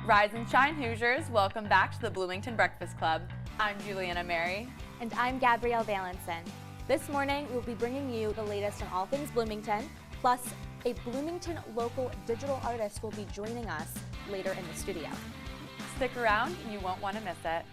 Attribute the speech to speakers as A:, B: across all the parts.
A: Rise and shine, Hoosiers. Welcome back to the Bloomington Breakfast Club. I'm Juliana Mary.
B: And I'm Gabrielle Valenson. This morning, we'll be bringing you the latest on all things Bloomington, plus a Bloomington local digital artist will be joining us later in the studio.
A: Stick around, you won't want to miss it.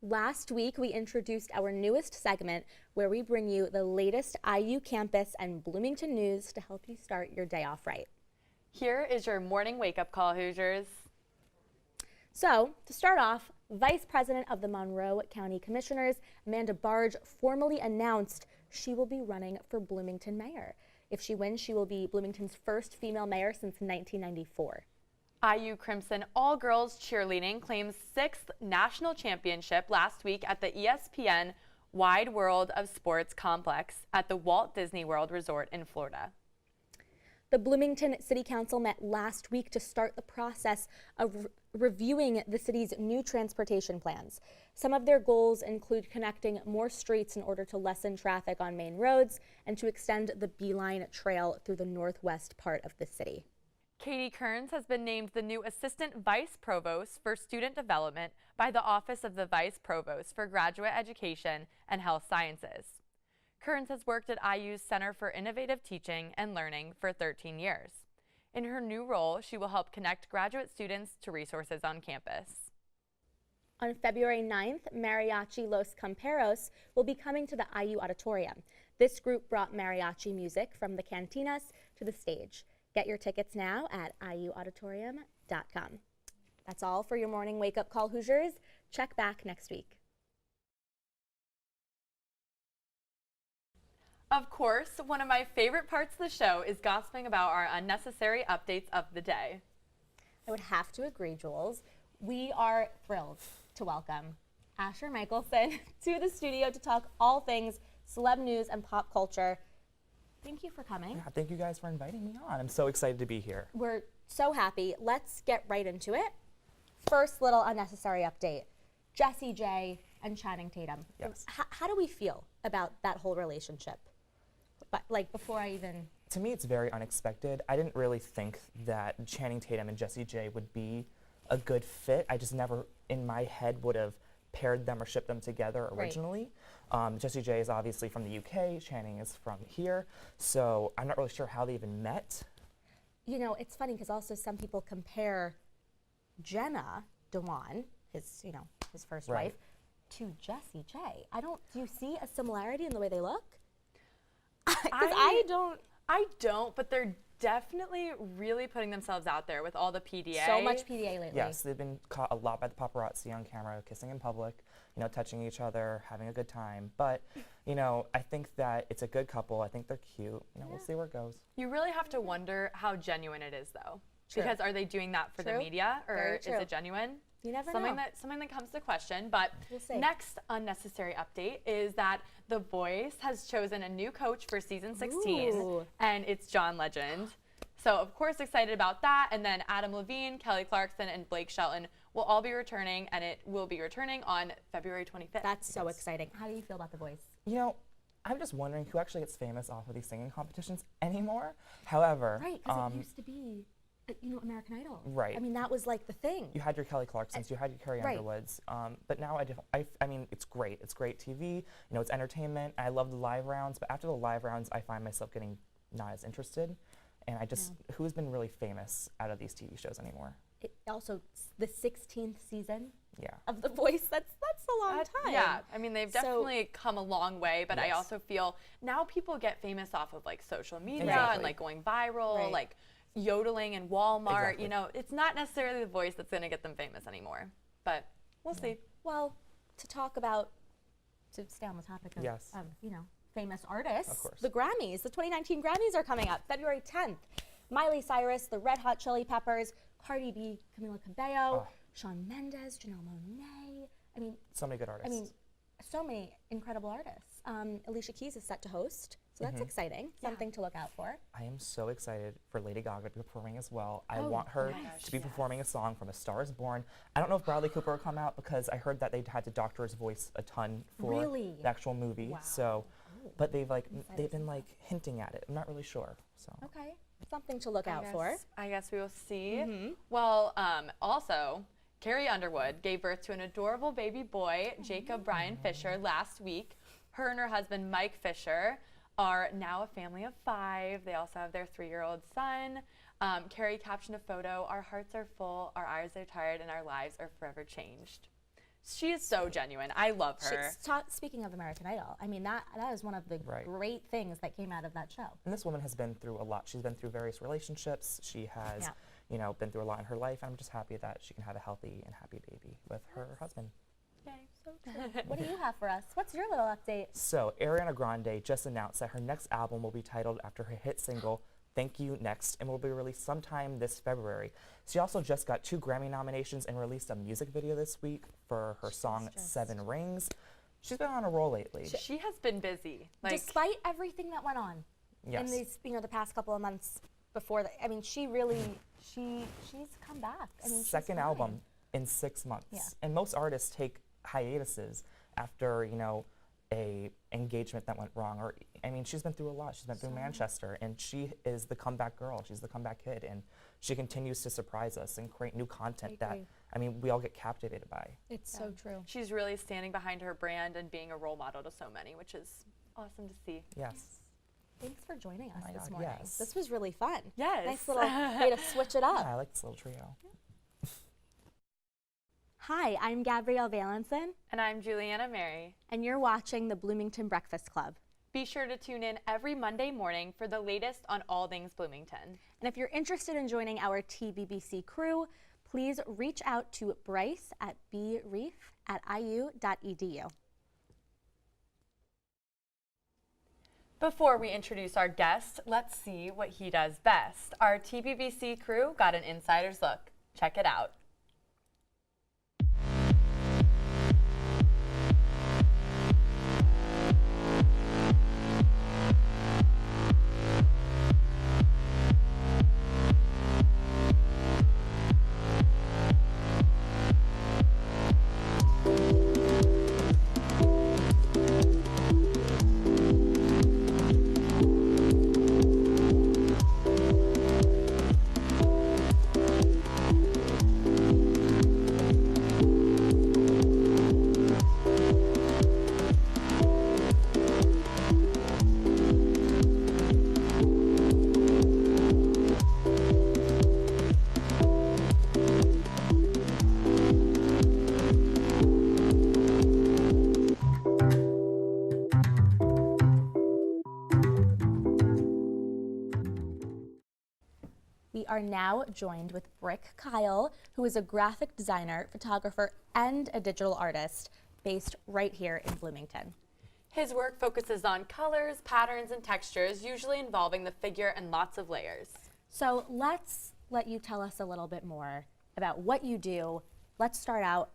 B: Last week, we introduced our newest segment where we bring you the latest IU campus and Bloomington news to help you start your day off right.
A: Here is your morning wake-up call, Hoosiers.
B: So, to start off, Vice President of the Monroe County Commissioners, Amanda Barge, formally announced she will be running for Bloomington mayor. If she wins, she will be Bloomington's first female mayor since 1994.
A: IU Crimson all-girls cheerleading claims 6th national championship last week at the ESPN Wide World of Sports complex at the Walt Disney World Resort in Florida.
B: The Bloomington City Council met last week to start the process of reviewing the city's new transportation plans. Some of their goals include connecting more streets in order to lessen traffic on main roads and to extend the Beeline Trail through the northwest part of the city.
A: Katie Kearns has been named the new Assistant Vice Provost for Student Development by the Office of the Vice Provost for Graduate Education and Health Sciences. Kearns has worked at IU's Center for Innovative Teaching and Learning for 13 years. In her new role, she will help connect graduate students to resources on campus.
B: On February 9th, Mariachi Los Camperos will be coming to the IU Auditorium. This group brought mariachi music from the cantinas to the stage. Get your tickets now at iuauditorium.com. That's all for your morning wake-up call, Hoosiers. Check back next week.
A: Of course, one of my favorite parts of the show is gossiping about our unnecessary updates of the day.
B: I would have to agree, Jules. We are thrilled to welcome Asher Michelson to the studio to talk all things celeb news and pop culture. Thank you for coming.
C: Yeah, thank you guys for inviting me on. I'm so excited to be here.
B: We're so happy. Let's get right into it. First little unnecessary update. Jessie J and Channing Tatum.
C: Yes.
B: How do we feel about that whole relationship? But like before I even...
C: To me, it's very unexpected. I didn't really think that Channing Tatum and Jessie J would be a good fit. I just never in my head would have paired them or shipped them together originally. Right. Jessie J is obviously from the UK, Channing is from here, so I'm not really sure how they even met.
B: You know, it's funny because also some people compare Jenna Dewan, his first wife, to Jessie J. Do you see a similarity in the way they look? Because I don't,
A: but they're definitely really putting themselves out there with all the PDA.
B: So much PDA lately.
C: Yes, they've been caught a lot by the paparazzi on camera, kissing in public, touching each other, having a good time. But, I think that it's a good couple. I think they're cute. We'll see where it goes.
A: You really have to wonder how genuine it is, though.
B: True.
A: Because are they doing that for the media, or is it genuine?
B: You never know.
A: Something that comes to question. But
B: we'll see.
A: Next unnecessary update is that The Voice has chosen a new coach for season 16,
B: Ooh.
A: and it's John Legend. So of course excited about that. And then Adam Levine, Kelly Clarkson, and Blake Shelton will all be returning, and it will be returning on February 25th.
B: That's so exciting. How do you feel about The Voice?
C: I'm just wondering who actually gets famous off of these singing competitions anymore. However,
B: right, because it used to be, American Idol.
C: Right.
B: I mean, that was like the thing.
C: You had your Kelly Clarksons, you had your Carrie Underwoods, but now I mean, it's great. It's great TV. It's entertainment. I love the live rounds, but after the live rounds, I find myself getting not as interested. And who's been really famous out of these TV shows anymore?
B: Also, the 16th season
C: yeah.
B: of The Voice, that's a long time.
A: Yeah, I mean, they've definitely come a long way, but
C: yes.
A: I also feel now people get famous off of like social media
C: Exactly.
A: and like going viral,
B: Right.
A: like yodeling in Walmart.
C: Exactly.
A: You know, it's not necessarily The Voice that's going to get them famous anymore, but we'll see.
B: Well, to stay on the topic of,
C: Yes.
B: you know, famous artists.
C: Of course.
B: The Grammys, the 2019 Grammys are coming up February 10th. Miley Cyrus, the Red Hot Chili Peppers, Cardi B, Camila Cabello, Shawn Mendes, Janelle Monáe. I mean,
C: so many good artists.
B: I mean, so many incredible artists. Alicia Keys is set to host, so that's exciting. Something to look out for.
C: I am so excited for Lady Gaga to be performing as well. I want her to be performing a song from A Star Is Born. I don't know if Bradley Cooper will come out because I heard that they had to doctor his voice a ton for the actual movie.
B: Wow.
C: So, but they've been hinting at it. I'm not really sure. So.
B: Okay, something to look out for.
A: I guess we will see. Well, also, Carrie Underwood gave birth to an adorable baby boy, Jacob Brian Fisher, last week. Her and her husband, Mike Fisher, are now a family of 5. They also have their 3-year-old son. Carrie captioned a photo, "Our hearts are full, our eyes are tired, and our lives are forever changed." She is so genuine. I love her.
B: Speaking of American Idol, I mean, that is one of the great things that came out of that show.
C: And this woman has been through a lot. She's been through various relationships. She has, been through a lot in her life. I'm just happy that she can have a healthy and happy baby with her husband.
B: Yay, so true. What do you have for us? What's your little update?
C: So, Ariana Grande just announced that her next album will be titled after her hit single, Thank You Next, and will be released sometime this February. She also just got 2 Grammy nominations and released a music video this week for her song 7 Rings. She's been on a roll lately.
A: She has been busy.
B: Despite everything that went on in these, the past couple of months before that, I mean, she really, she's come back. I mean,
C: second album in 6 months.
B: Yeah.
C: And most artists take hiatuses after, a engagement that went wrong. Or, I mean, she's been through a lot. She's been through Manchester, and she is the comeback girl. She's the comeback kid, and she continues to surprise us and create new content that, I mean, we all get captivated by.
B: It's so true.
A: She's really standing behind her brand and being a role model to so many, which is awesome to see.
C: Yes.
B: Thanks for joining us this
C: God,
B: morning.
C: yes.
B: This was really fun.
A: Yes.
B: Nice little way to switch it up.
C: Yeah, I like this little trio.
B: Hi, I'm Gabrielle Valenson.
A: And I'm Juliana Mary.
B: And you're watching the Bloomington Breakfast Club.
A: Be sure to tune in every Monday morning for the latest on all things Bloomington.
B: And if you're interested in joining our TBBC crew, please reach out to Bryce at breef@iu.edu.
A: Before we introduce our guest, let's see what he does best. Our TBBC crew got an insider's look. Check it out.
B: We are now joined with Brick Kyle, who is a graphic designer, photographer, and a digital artist based right here in Bloomington.
A: His work focuses on colors, patterns, and textures, usually involving the figure and lots of layers.
B: So let's let you tell us a little bit more about what you do. Let's start out.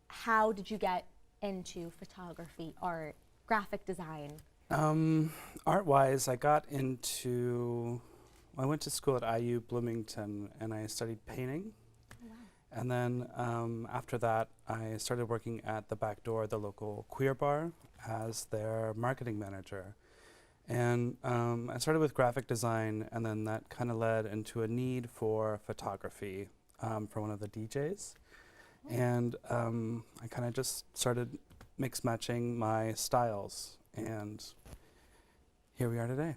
B: How did you get into photography, art, graphic design?
D: Art-wise, I went to school at IU Bloomington and I studied painting. Oh, wow. And then after that, I started working at the Back Door, the local queer bar, as their marketing manager. And I started with graphic design, and then that kind of led into a need for photography for one of the DJs. Oh. And I kind of just started mix matching my styles, and here we are today.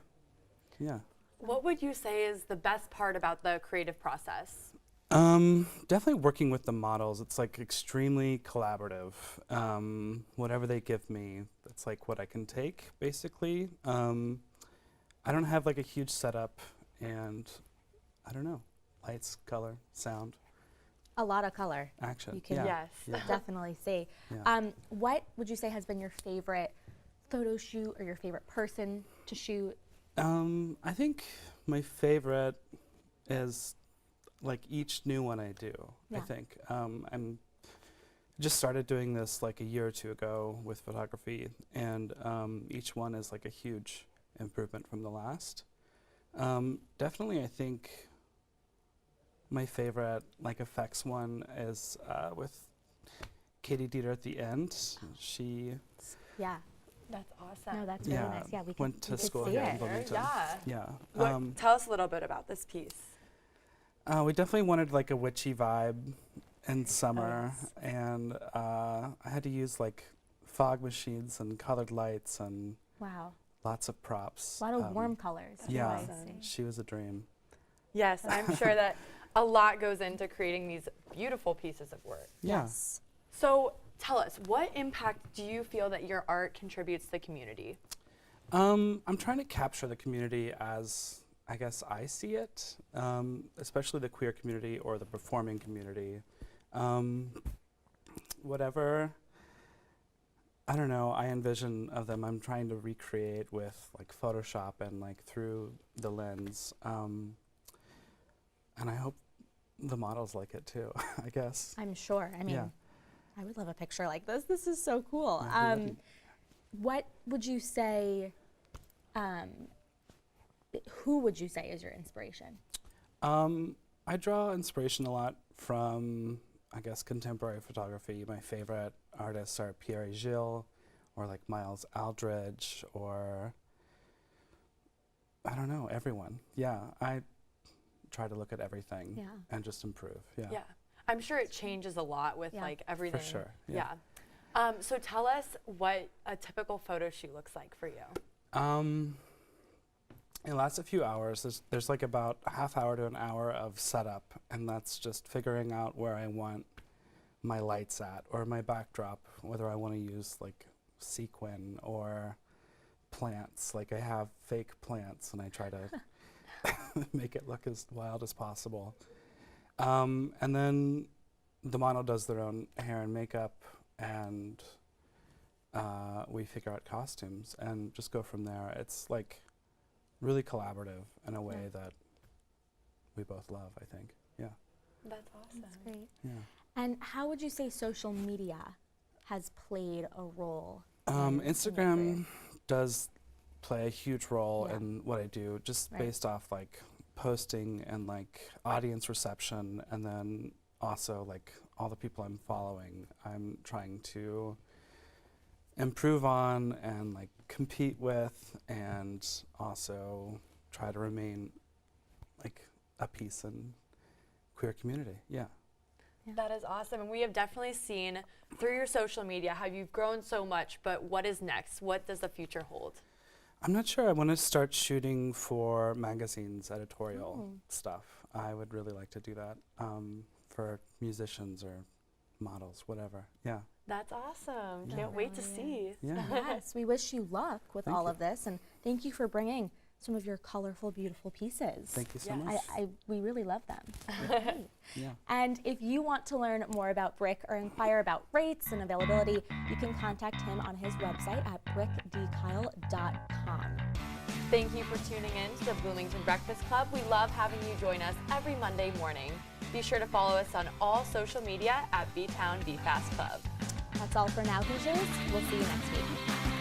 D: Yeah.
A: What would you say is the best part about the creative process?
D: Definitely working with the models. It's like extremely collaborative. Whatever they give me, that's like what I can take, basically. I don't have like a huge setup, and I don't know, lights, color, sound.
B: A lot of color.
D: Action.
B: You can
A: Yes.
B: definitely see.
D: Yeah.
B: What would you say has been your favorite photo shoot or your favorite person to shoot?
D: I think my favorite is like each new one I do. I
B: Yeah.
D: think I'm just started doing this like a year or two ago with photography, and each one is like a huge improvement from the last. Definitely, I think my favorite like effects one is with Katie Dieter at the end. She
B: Yeah.
A: That's awesome.
B: No, that's really
D: yeah
B: nice. Yeah, we
D: went
B: we
D: to
B: could
D: school
B: see
D: here
B: it.
D: in Bloomington.
A: Yeah.
D: Yeah.
A: What, tell us a little bit about this piece.
D: We definitely wanted like a witchy vibe in summer, and I had to use like fog machines and colored lights and
B: Wow.
D: lots of props.
B: A lot of warm colors.
D: Yeah,
B: I see.
D: she was a dream.
A: Yes, I'm sure that a lot goes into creating these beautiful pieces of work.
D: Yeah.
B: Yes.
A: So tell us, what impact do you feel that your art contributes to the community?
D: I'm trying to capture the community as I guess I see it, especially the queer community or the performing community. Whatever, I don't know, I envision of them, I'm trying to recreate with like Photoshop and like through the lens. And I hope the models like it too, I guess.
B: I'm sure. I mean,
D: Yeah.
B: I would love a picture like this. This is so cool.
D: Yeah, we love
B: What would you say, who would you say is your inspiration?
D: I draw inspiration a lot from, I guess, contemporary photography. My favorite artists are Pierre Gilles or like Miles Aldridge or, I don't know, everyone. Yeah, I try to look at everything
B: Yeah.
D: and just improve. Yeah,
A: Yeah. I'm sure it changes a lot with
B: Yeah.
A: like everything.
D: sure,
A: Yeah.
D: yeah.
A: So tell us what a typical photo shoot looks like for you.
D: It lasts a few hours. There's like about a half hour to an hour of setup, and that's just figuring out where I want my lights at or my backdrop, whether I want to use like sequin or plants. Like I have fake plants and I try to make it look as wild as possible. And then the model does their own hair and makeup, and we figure out costumes and just go from there. It's like really collaborative in a way that we both love, I think. Yeah.
A: That's awesome.
B: That's great.
D: Yeah.
B: And how would you say social media has played a role? in your career?
D: Instagram does play a huge role
B: Yeah.
D: in what I do, just
B: Right.
D: based off like posting and like audience reception, and then also like all the people I'm following. I'm trying to improve on and like compete with, and also try to remain like a piece in queer community. Yeah.
A: That is awesome. And we have definitely seen through your social media how you've grown so much, but what is next? What does the future hold?
D: I'm not sure. I want to start shooting for magazines, editorial stuff. I would really like to do that for musicians or models, whatever. Yeah.
A: That's awesome.
D: Yeah.
A: Can't wait to see.
D: Yeah.
B: Yes, we wish you luck with
D: Thank
B: all
D: you.
B: of this, and thank you for bringing some of your colorful, beautiful pieces.
D: Thank you so
A: Yes.
D: much.
B: We really love them. Great.
D: Yeah.
B: And if you want to learn more about Brick or inquire about rates and availability, you can contact him on his website at brickdkyle.com.
A: Thank you for tuning in to the Bloomington Breakfast Club. We love having you join us every Monday morning. Be sure to follow us on all social media at B-Town B-Fast Club.
B: That's all for now, Hoosiers. We'll see you next week.